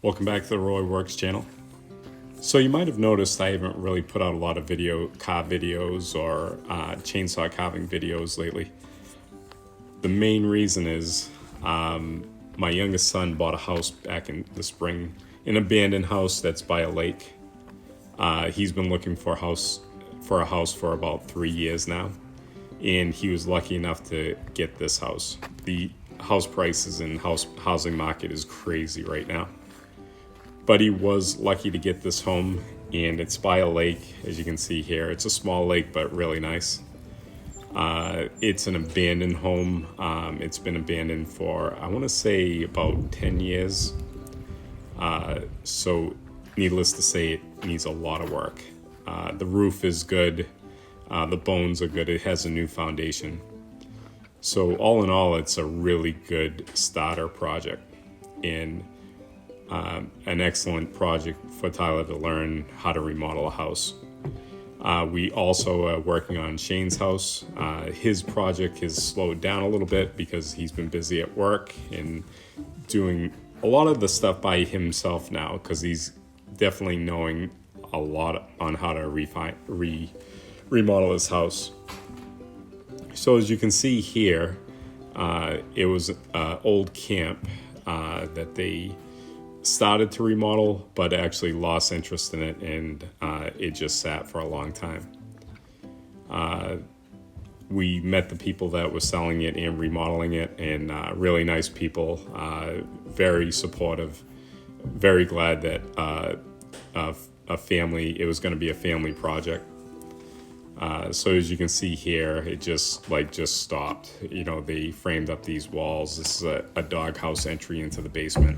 Welcome back to the Roy Works channel. So you might have noticed I haven't really put out a lot of car videos or chainsaw carving videos lately. The main reason is my youngest son bought a house back in the spring, an abandoned house that's by a lake. He's been looking for a house for about 3 years now, and he was lucky enough to get this house. The house prices and housing market is crazy right now. But he was lucky to get this home, and it's by a lake, as you can see here. It's a small lake, but really nice. It's an abandoned home. It's been abandoned for, I want to say, about 10 years. So needless to say, it needs a lot of work. The roof is good. The bones are good. It has a new foundation. So all in all, it's a really good starter project. And an excellent project for Tyler to learn how to remodel a house. We also are working on Shane's house. His project has slowed down a little bit because he's been busy at work and doing a lot of the stuff by himself now, because he's definitely knowing a lot on how to remodel his house. So as you can see here, it was an old camp that they started to remodel, but actually lost interest in it, and it just sat for a long time. We met the people that were selling it and remodeling it, and really nice people, very supportive, very glad that it was going to be a family project. So as you can see here, it just stopped. You know, they framed up these walls. This is a doghouse entry into the basement.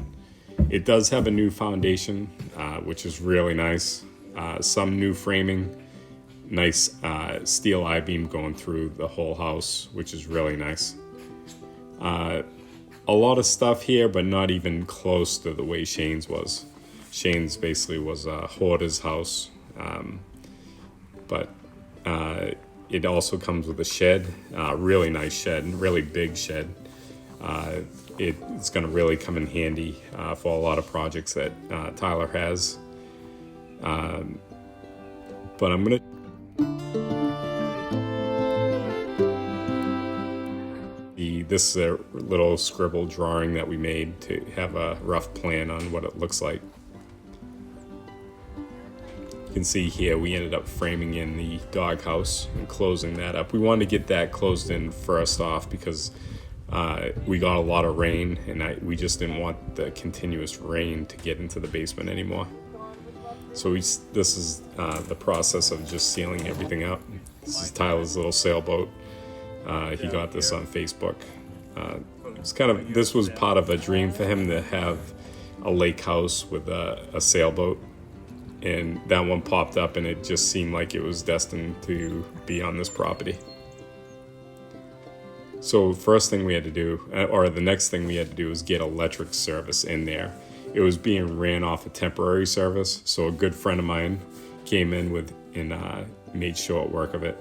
It does have a new foundation, which is really nice. Some new framing, nice steel I-beam going through the whole house, which is really nice. A lot of stuff here, but not even close to the way Shane's was. Shane's basically was a hoarder's house, but it also comes with a shed, really nice shed, really big shed. It's going to really come in handy for a lot of projects that Tyler has. But I'm going to... This is a little scribble drawing that we made to have a rough plan on what it looks like. You can see here we ended up framing in the doghouse and closing that up. We wanted to get that closed in first off because we got a lot of rain, and we just didn't want the continuous rain to get into the basement anymore. So this is the process of just sealing everything up. This is Tyler's little sailboat. He got this on Facebook. This was part of a dream for him to have a lake house with a sailboat. And that one popped up, and it just seemed like it was destined to be on this property. So first thing we had to do, or the next thing we had to do, was get electric service in there. It was being ran off a temporary service, so a good friend of mine came in and made short work of it.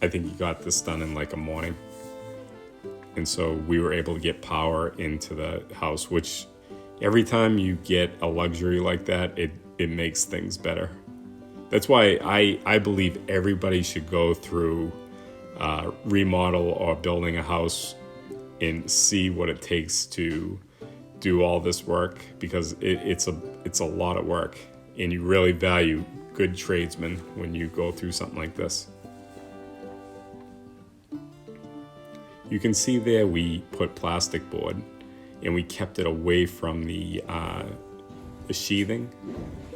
I think he got this done in like a morning. And so we were able to get power into the house, which every time you get a luxury like that, it makes things better. That's why I believe everybody should go through remodel or building a house and see what it takes to do all this work, because it's a lot of work, and you really value good tradesmen when you go through something like this. You can see there we put plastic board, and we kept it away from the sheathing.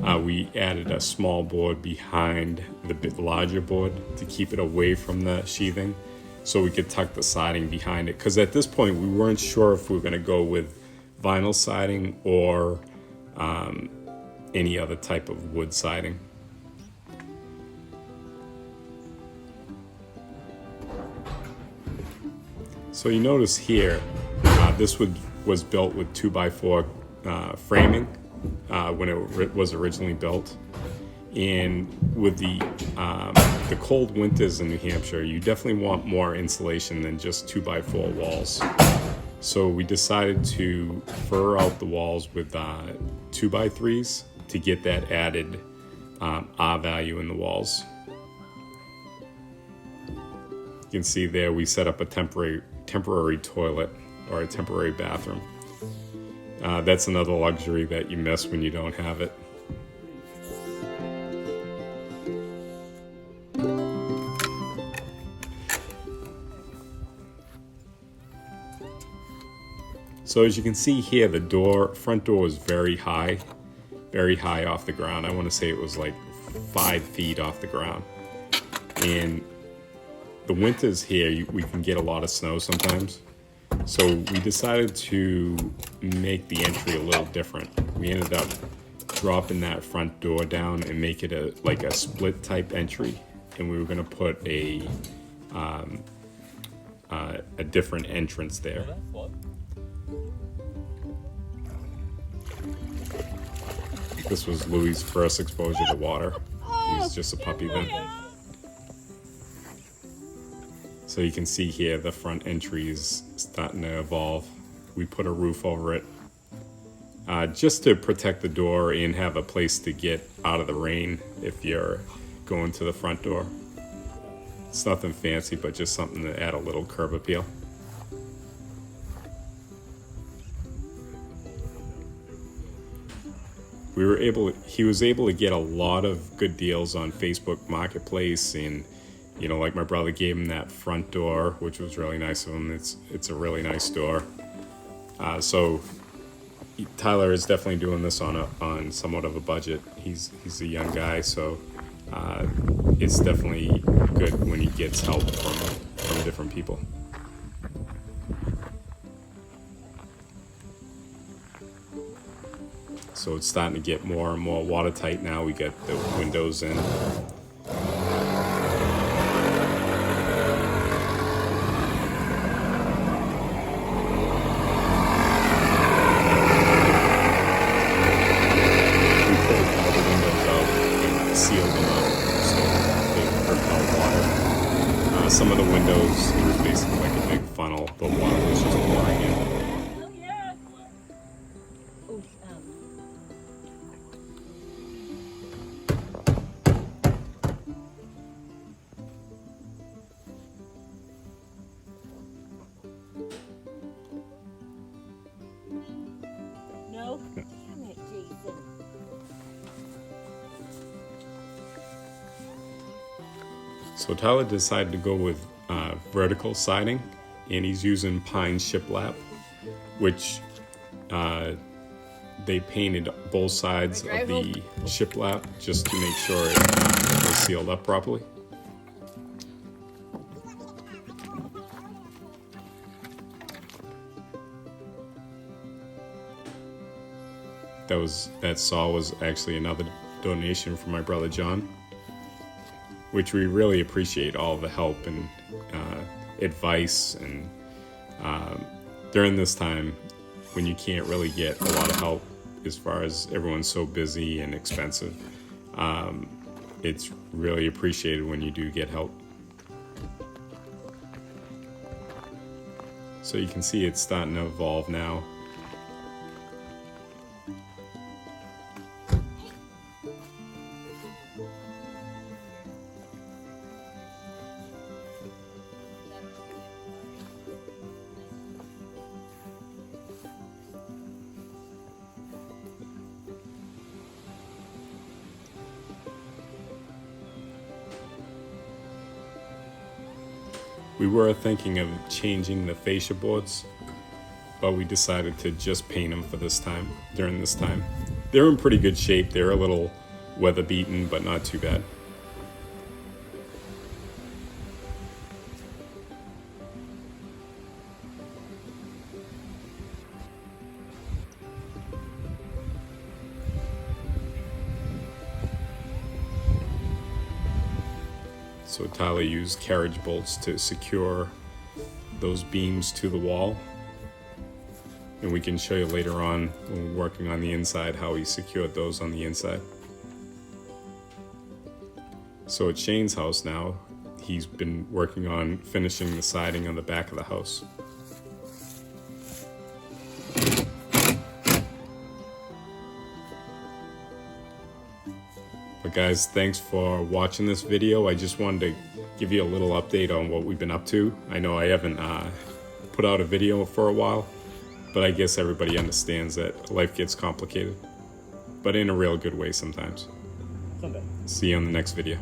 We added a small board behind the bit larger board to keep it away from the sheathing, so we could tuck the siding behind it. Because at this point, we weren't sure if we were going to go with vinyl siding or any other type of wood siding. So you notice here, this was built with 2x4 framing when it was originally built. And with the cold winters in New Hampshire, you definitely want more insulation than just 2x4 walls. So we decided to fur out the walls with 2x3s to get that added R value in the walls. You can see there we set up a temporary toilet or a temporary bathroom. That's another luxury that you miss when you don't have it. So as you can see here, the front door is very high off the ground. I want to say it was like 5 feet off the ground. And the winters here, we can get a lot of snow sometimes. So we decided to make the entry a little different. We ended up dropping that front door down and make it like a split type entry. And we were going to put a different entrance there. This was Louis' first exposure to water. He was just a puppy then. So you can see here the front entry is starting to evolve. We put a roof over it just to protect the door and have a place to get out of the rain if you're going to the front door. It's nothing fancy, but just something to add a little curb appeal. He was able to get a lot of good deals on Facebook Marketplace, and like my brother gave him that front door, which was really nice of him. It's a really nice door. So Tyler is definitely doing this on somewhat of a budget. He's a young guy, so it's definitely good when he gets help from different people. So it's starting to get more and more watertight now. We got the windows in. Some of the windows, it was basically like a big funnel, but water was just pouring in. No? Damn it, Jason. So Tyler decided to go with vertical siding, and he's using pine shiplap, which they painted both sides of the shiplap just to make sure it was sealed up properly. That saw was actually another donation from my brother John, which we really appreciate all the help and advice. And during this time when you can't really get a lot of help as far as everyone's so busy and expensive, it's really appreciated when you do get help. So you can see it's starting to evolve now. We were thinking of changing the fascia boards, but we decided to just paint them for this time, during this time. They're in pretty good shape. They're a little weather beaten, but not too bad. So Tyler used carriage bolts to secure those beams to the wall. And we can show you later on when we're working on the inside how he secured those on the inside. So at Shane's house now, he's been working on finishing the siding on the back of the house. But guys, thanks for watching this video. I just wanted to give you a little update on what we've been up to. I know I haven't put out a video for a while, but I guess everybody understands that life gets complicated, but in a real good way sometimes. Someday. See you on the next video.